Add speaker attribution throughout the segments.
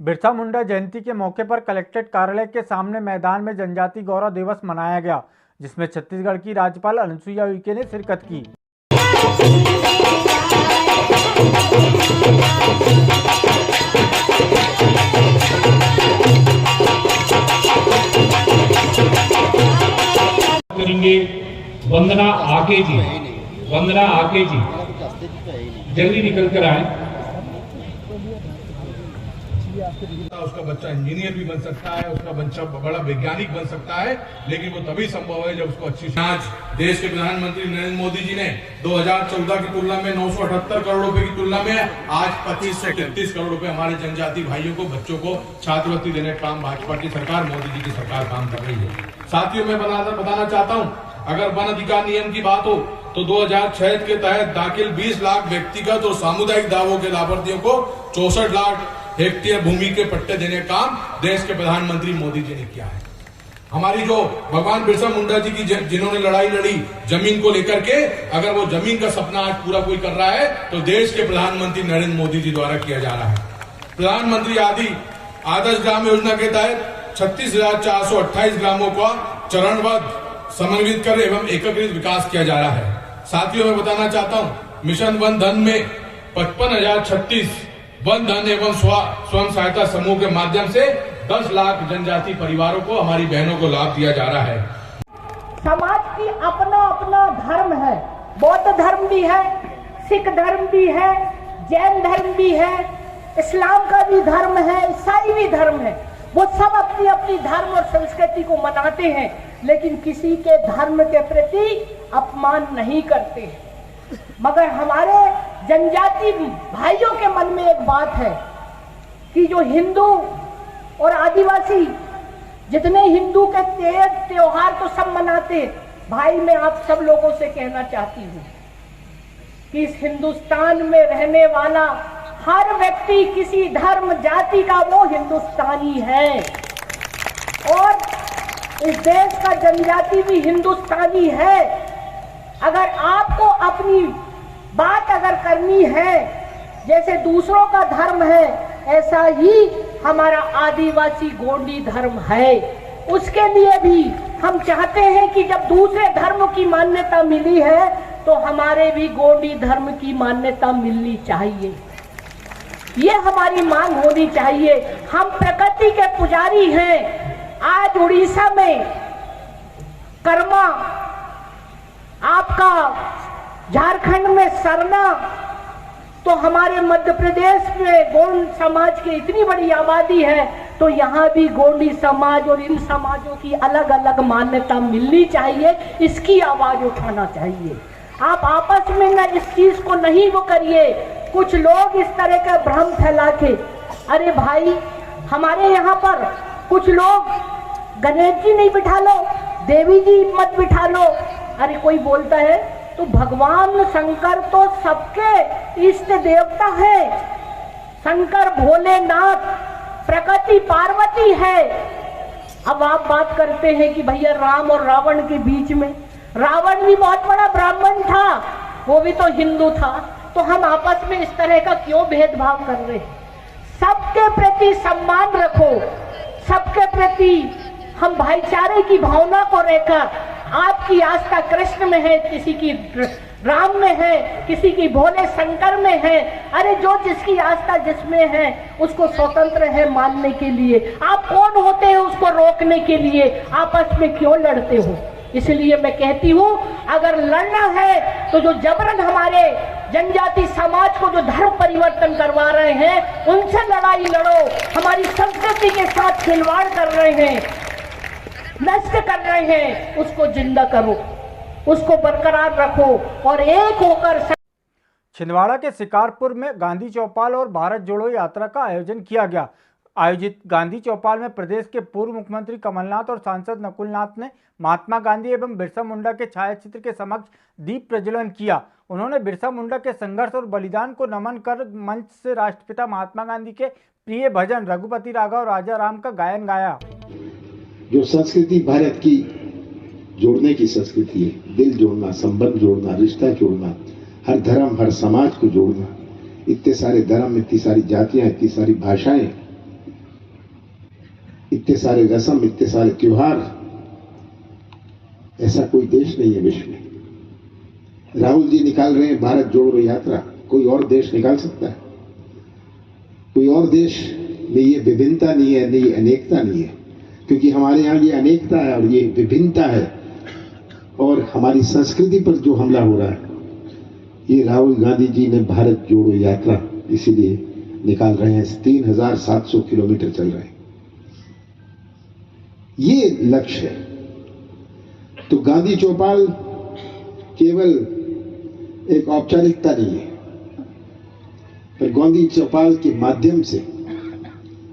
Speaker 1: बिरसा मुंडा जयंती के मौके पर कलेक्ट्रेट कार्यालय के सामने मैदान में जनजाति गौरव दिवस मनाया गया, जिसमें छत्तीसगढ़ की राज्यपाल अनुसुईया उइके ने शिरकत की।
Speaker 2: करेंगे वंदना आके जी, जल्दी निकल कर आए।
Speaker 3: उसका बच्चा इंजीनियर भी बन सकता है, उसका बच्चा बड़ा वैज्ञानिक बन सकता है, लेकिन वो तभी संभव है जब उसको अच्छी। आज देश के प्रधानमंत्री नरेंद्र मोदी जी ने 2014 की तुलना में 978 करोड़ रुपए की तुलना में आज 2533 करोड़ रुपए हमारे जनजाति भाइयों को, बच्चों को छात्रवृत्ति देने का काम भाजपा की सरकार, मोदी जी की सरकार काम कर रही है। साथियों, मैं बताना चाहता हूँ, अगर वन अधिकार नियम की बात हो तो 2006 के तहत दाखिल 20 लाख व्यक्तिगत और सामुदायिक दावों के लाभार्थियों को 64 लाख हेक्टेयर भूमि के पट्टे देने का काम देश के प्रधानमंत्री मोदी जी ने किया है। हमारी जो भगवान बिरसा मुंडा जी की जिन्होंने लड़ाई लड़ी जमीन को लेकर के, अगर वो जमीन का सपना आज पूरा कोई कर रहा है तो देश के प्रधानमंत्री नरेंद्र मोदी जी द्वारा किया जा रहा है। प्रधानमंत्री आदर्श ग्राम योजना के तहत 36,428 ग्रामों का चरणबद्ध समन्वित कर एवं एकीकृत विकास किया जा रहा है। साथियों, मैं बताना चाहता हूं, मिशन वन धन में 55,036 वन धन एवं स्वयं सहायता समूह के माध्यम से 10 लाख जनजाति परिवारों को, हमारी बहनों को लाभ दिया जा रहा है।
Speaker 4: समाज की अपना अपना धर्म है, बौद्ध धर्म भी है, सिख धर्म भी है, जैन धर्म भी है, इस्लाम का भी धर्म है, ईसाई भी धर्म है। वो सब अपनी अपनी धर्म और संस्कृति को मनाते हैं, लेकिन किसी के धर्म के प्रति अपमान नहीं करते हैं। मगर हमारे जनजाति भाइयों के मन में एक बात है कि जो हिंदू और आदिवासी, जितने हिंदू के त्योहार तो सब मनाते, भाई मैं आप सब लोगों से कहना चाहती हूँ कि इस हिंदुस्तान में रहने वाला हर व्यक्ति किसी धर्म जाति का वो हिंदुस्तानी है, और इस देश का जनजाति भी हिंदुस्तानी है। अगर आपको अपनी बात अगर करनी है, जैसे दूसरों का धर्म है, ऐसा ही हमारा आदिवासी गोंडी धर्म है। उसके लिए भी हम चाहते हैं कि जब दूसरे धर्म की मान्यता मिली है तो हमारे भी गोंडी धर्म की मान्यता मिलनी चाहिए। ये हमारी मांग होनी चाहिए। हम प्रकृति के पुजारी हैं। आज उड़ीसा में कर्मा, आपका झारखंड में सरना, तो हमारे मध्य प्रदेश में गोंड समाज की इतनी बड़ी आबादी है, तो यहाँ भी गोंडी समाज और इन समाजों की अलग अलग मान्यता मिलनी चाहिए। इसकी आवाज उठाना चाहिए। आप आपस में न इस चीज को नहीं वो करिए। कुछ लोग इस तरह का भ्रम फैला के, अरे भाई हमारे यहाँ पर कुछ लोग गणेश जी नहीं बिठा लो, देवी जी मत बिठा लो। अरे कोई बोलता है तो भगवान शंकर तो सबके इष्ट देवता है। शंकर भोलेनाथ, प्रकृति पार्वती है। अब आप बात करते हैं कि भैया राम और रावण के बीच में, रावण भी बहुत बड़ा ब्राह्मण था, वो भी तो हिंदू था, तो हम आपस में इस तरह का क्यों भेदभाव कर रहे हैं? सबके प्रति सम्मान रखो, सबके प्रति हम भाईचारे की भावना को रहकर, आपकी आस्था कृष्ण में है, किसी की राम में है, किसी की भोले शंकर में है। अरे जो जिसकी आस्था जिसमें है उसको स्वतंत्र है मानने के लिए। आप कौन होते हैं उसको रोकने के लिए? आपस में क्यों लड़ते हो? इसलिए मैं कहती हूँ, अगर लड़ना है तो जो जबरन हमारे जनजाति समाज को जो धर्म परिवर्तन करवा रहे हैं उनसे लड़ाई लड़ो। हमारी संस्कृति के साथ खिलवाड़ कर रहे हैं, नष्ट कर रहे हैं, उसको जिंदा करो, उसको बरकरार रखो और एक होकर।
Speaker 1: छिंदवाड़ा के शिकारपुर में गांधी चौपाल और भारत जोड़ो यात्रा का आयोजन किया गया। आयोजित गांधी चौपाल में प्रदेश के पूर्व मुख्यमंत्री कमलनाथ और सांसद नकुलनाथ ने महात्मा गांधी एवं बिरसा मुंडा के छायाचित्र के समक्ष दीप प्रज्वलन किया। उन्होंने बिरसा मुंडा के संघर्ष और बलिदान को नमन कर मंच से राष्ट्रपिता महात्मा गांधी के प्रिय भजन रघुपति राघव राजा राम का गायन गाया।
Speaker 5: जो संस्कृति भारत की जोड़ने की संस्कृति है, दिल जोड़ना, संबंध जोड़ना, रिश्ता जोड़ना, हर धर्म हर समाज को जोड़ना, इतने सारे धर्म, इतनी सारी जातियां, इतनी सारी भाषाएं, इतने सारे रस्म, इतने सारे त्योहार, ऐसा कोई देश नहीं है विश्व में। राहुल जी निकाल रहे हैं भारत जोड़ो यात्रा, कोई और देश निकाल सकता है? कोई और देश में ये विभिन्नता नहीं है, नहीं अनेकता नहीं है, क्योंकि हमारे यहाँ ये अनेकता है और ये विभिन्नता है। और हमारी संस्कृति पर जो हमला हो रहा है, ये राहुल गांधी जी ने भारत जोड़ो यात्रा इसीलिए निकाल रहे हैं। 3700 किलोमीटर चल रहे हैं, ये लक्ष्य है। तो गांधी चौपाल केवल एक औपचारिकता नहीं है, पर गांधी चौपाल के माध्यम से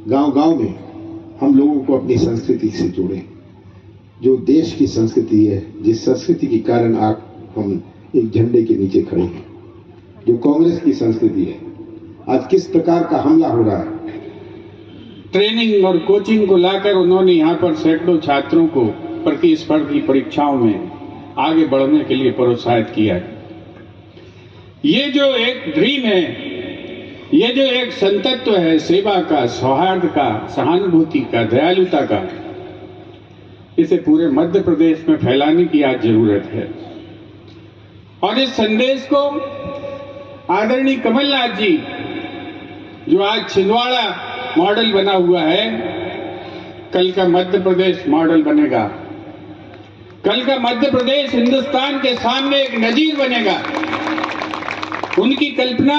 Speaker 5: गांव-गांव में हम लोगों को अपनी संस्कृति से जोड़ें, जो देश की संस्कृति है, जिस संस्कृति के कारण हम एक झंडे के नीचे खड़े हैं, जो कांग्रेस की संस्कृति है। आज किस प्रकार का हमला हो रहा है।
Speaker 6: ट्रेनिंग और कोचिंग को लाकर उन्होंने यहाँ पर सैकड़ों छात्रों को प्रतिस्पर्धी परीक्षाओं में आगे बढ़ने के लिए प्रोत्साहित किया है। ये जो एक ड्रीम है, ये जो एक संतत्व है सेवा का, सौहार्द का, सहानुभूति का, दयालुता का, इसे पूरे मध्य प्रदेश में फैलाने की आज जरूरत है। और इस संदेश को आदरणीय कमलनाथ जी, जो आज छिंदवाड़ा मॉडल बना हुआ है, कल का मध्य प्रदेश मॉडल बनेगा। कल का मध्य प्रदेश हिंदुस्तान के सामने एक नजीर बनेगा। उनकी कल्पना,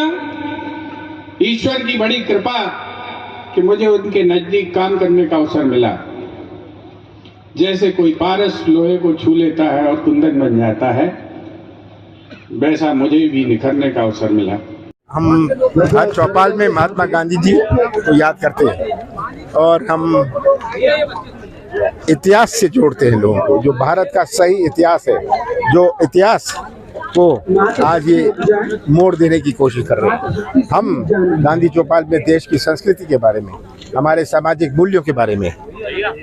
Speaker 6: ईश्वर की बड़ी कृपा कि मुझे उनके नजदीक काम करने का अवसर मिला। जैसे कोई पारस लोहे को छू लेता है और कुंदन बन जाता है, वैसा मुझे भी निखरने का अवसर मिला।
Speaker 7: हम हर चौपाल में महात्मा गांधी जी को याद करते हैं और हम इतिहास से जोड़ते हैं लोगों को, जो भारत का सही इतिहास है, जो इतिहास को आज ये मोड़ देने की कोशिश कर रहे हैं। हम गांधी चौपाल में देश की संस्कृति के बारे में, हमारे सामाजिक मूल्यों के बारे में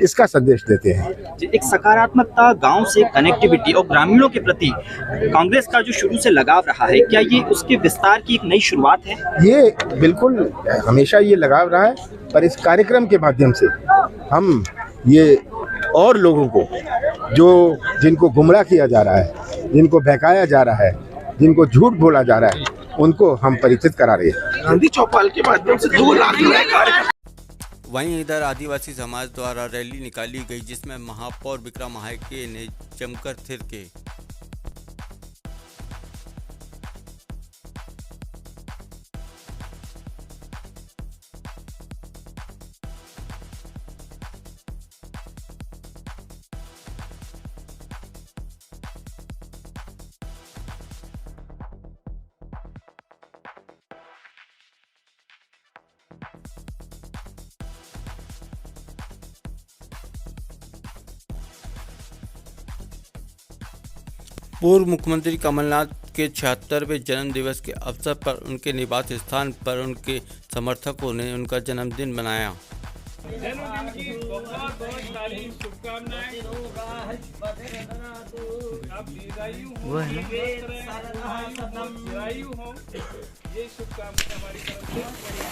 Speaker 7: इसका संदेश देते हैं।
Speaker 8: एक सकारात्मकता, गांव से कनेक्टिविटी और ग्रामीणों के प्रति कांग्रेस का जो शुरू से लगाव रहा है, क्या ये उसके विस्तार की एक नई शुरुआत है? ये
Speaker 7: बिल्कुल हमेशा ये लगाव रहा है, पर इस कार्यक्रम के माध्यम से हम ये और लोगों को, जिनको गुमराह किया जा रहा है, जिनको बहकाया जा रहा है, जिनको झूठ बोला जा रहा है, उनको हम परिचित करा रहे हैं।
Speaker 9: गांधी चौपाल के माध्यम से 2 लाख।
Speaker 10: वहीं इधर आदिवासी समाज द्वारा रैली निकाली गई, जिसमें महापौर विक्रम हाइके ने जमकर थिरके। पूर्व मुख्यमंत्री कमलनाथ के 76वें जन्म दिवस के अवसर पर उनके निवास स्थान पर उनके समर्थकों ने उनका जन्मदिन मनाया।
Speaker 6: जन्मदिन की बहुत बहुत सारी शुभकामनाएं। आप दीर्घायु हो, चिरायु हो, ये शुभकामनाएं हमारी तरफ से।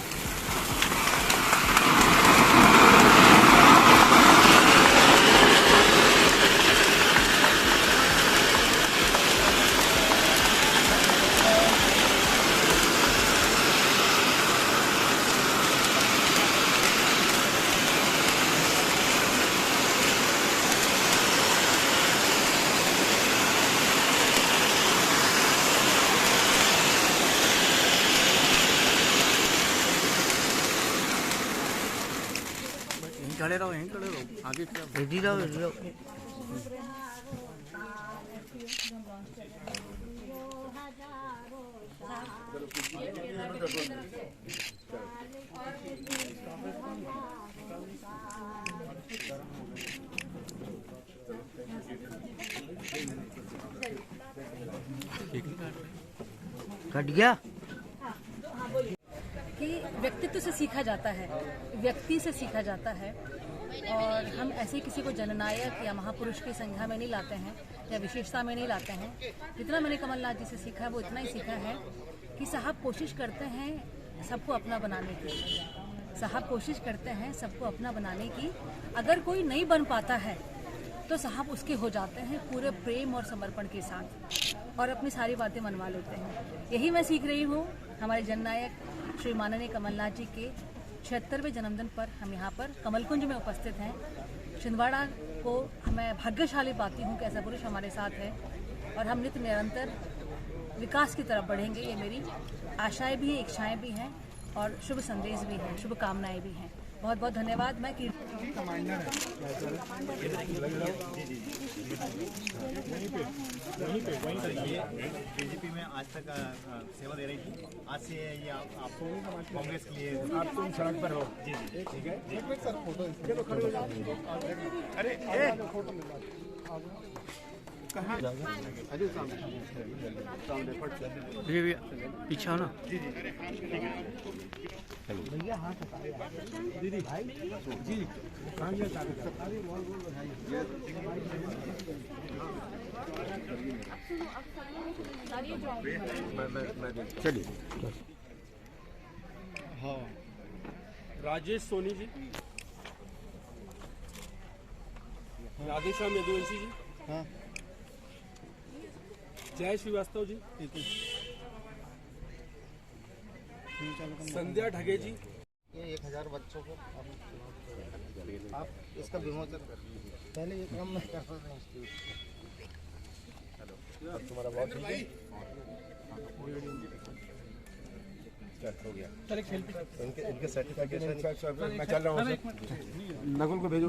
Speaker 10: खड़े रहो, आगे रेडी रहो।
Speaker 11: कट गया
Speaker 12: कि व्यक्तित्व से सीखा जाता है, व्यक्ति से सीखा जाता है, और हम ऐसे किसी को जननायक या महापुरुष की संज्ञा में नहीं लाते हैं या विशेषता में नहीं लाते हैं। जितना मैंने कमलनाथ जी से सीखा है वो इतना ही सीखा है कि साहब कोशिश करते हैं सबको अपना बनाने की, साहब कोशिश करते हैं सबको अपना बनाने की। अगर कोई नहीं बन पाता है तो साहब उसके हो जाते हैं पूरे प्रेम और समर्पण के साथ और अपनी सारी बातें मनवा लेते हैं। यही मैं सीख रही हूँ। हमारे जननायक श्री माननीय कमलनाथ जी के 76वें जन्मदिन पर हम यहाँ पर कमलकुंज में उपस्थित हैं। छिंदवाड़ा को मैं भाग्यशाली पाती हूँ कि ऐसा पुरुष हमारे साथ है और हम नित्य निरंतर विकास की तरफ बढ़ेंगे। ये मेरी आशाएं भी हैं, इच्छाएं भी हैं और शुभ संदेश भी हैं, शुभकामनाएं भी हैं। बहुत बहुत धन्यवाद। मैं
Speaker 13: बीजेपी में आज तक सेवा दे रही थी, आज से ये आपको कांग्रेस के लिए आप तुम सड़क पर हो। जी जी ठीक है। एक मिनट सर, फोटो चलो खड़े हो जाओ। अरे कहाँ
Speaker 11: भैया पीछे हो ना।
Speaker 13: जी जी
Speaker 11: भैया हाँ दीदी भाई जी कहाँ गया
Speaker 7: चलिए।
Speaker 14: हाँ राजेश सोनी जी, राधेश्याम यदुवंशी जी, हाँ जय श्रीवास्तव जी, संध्या ढगे जी।
Speaker 13: ये 1000 बच्चों को आप इसका विमोचन कर पहले ये काम नहीं कर सकते।
Speaker 7: तुम्हारा बहुत ठीक है। हो गया।
Speaker 13: इनके सर्टिफिकेशन
Speaker 7: मैं चल रहा हूँ। नकुल को भेजो।